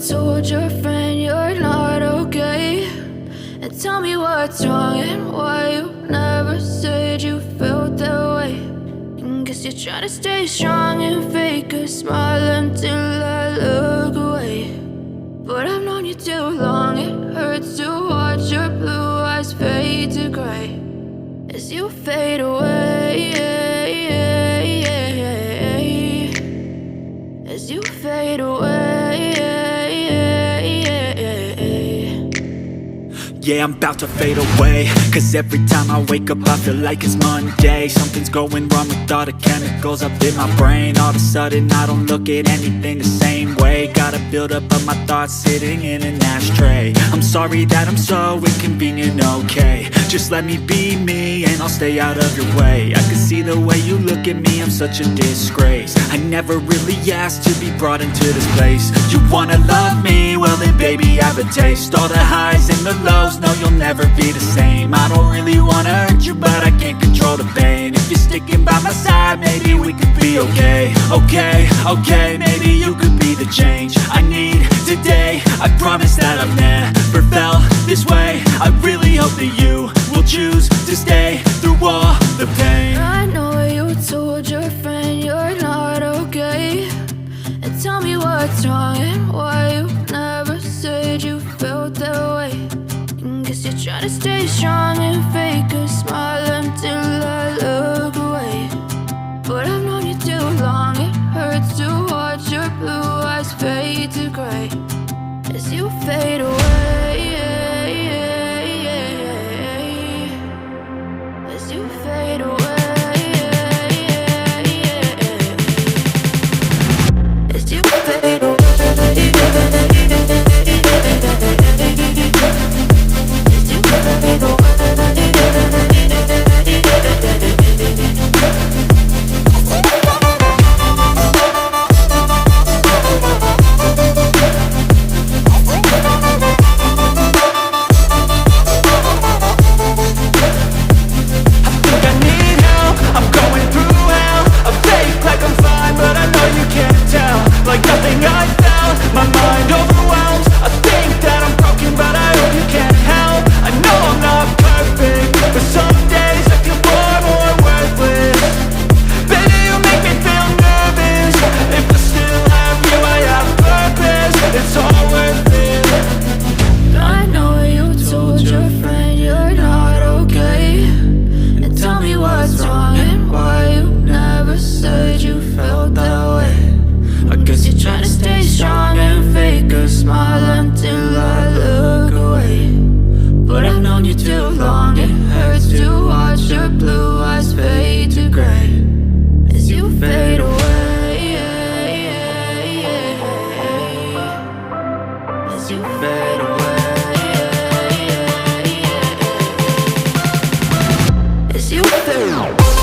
told your friend you're not okay, and tell me what's wrong and why you never said you felt that way. And guess you're trying to stay strong and fake a smile until I look away. But I've known you too long, it hurts to watch your blue eyes fade to gray as you fade away, as you fade away. Yeah, I'm about to fade away, cause every time I wake up I feel like it's Monday. Something's going wrong with all the chemicals up in my brain. All of a sudden I don't look at anything the same way. Gotta build up of my thoughts sitting in an ashtray. I'm sorry that I'm so inconvenient, okay. Just let me be me and I'll stay out of your way. I can see the way you look at me, I'm such a disgrace. I never really asked to be brought into this place. You wanna love me? Well then baby I have a taste. All the highs and the lows, no you'll never be the same. I don't really wanna hurt you but I can't control the pain. If you're sticking by my side maybe we could be okay. Okay, maybe you could be the change I need today. I promise that I've never felt this way. I really hope that you will choose to stay through all the pain. I know you told your friend you're not okay, and tell me what's wrong and why you never said you felt that way. And guess you're trying to stay strong and fake a smile until I look away. But I've known you too long, it hurts to watch your blue eyes fade to gray as you fade away, as you fade away, as you fade away. Like nothing I felt, my mind overwhelmed. I think that I'm broken but I hope you can't help. I know I'm not perfect, but some days I feel far more worthless. Baby, you make me feel nervous. If I still have you, I have purpose. It's all worth it. I know you told your friend you're not okay, and tell me what's wrong and why you never said you felt that way. I guess you're trying to stay strong and fake a smile until I look away. But I've known you too long, it hurts to watch your blue eyes fade to gray as you fade away, as you fade away, as you fade away.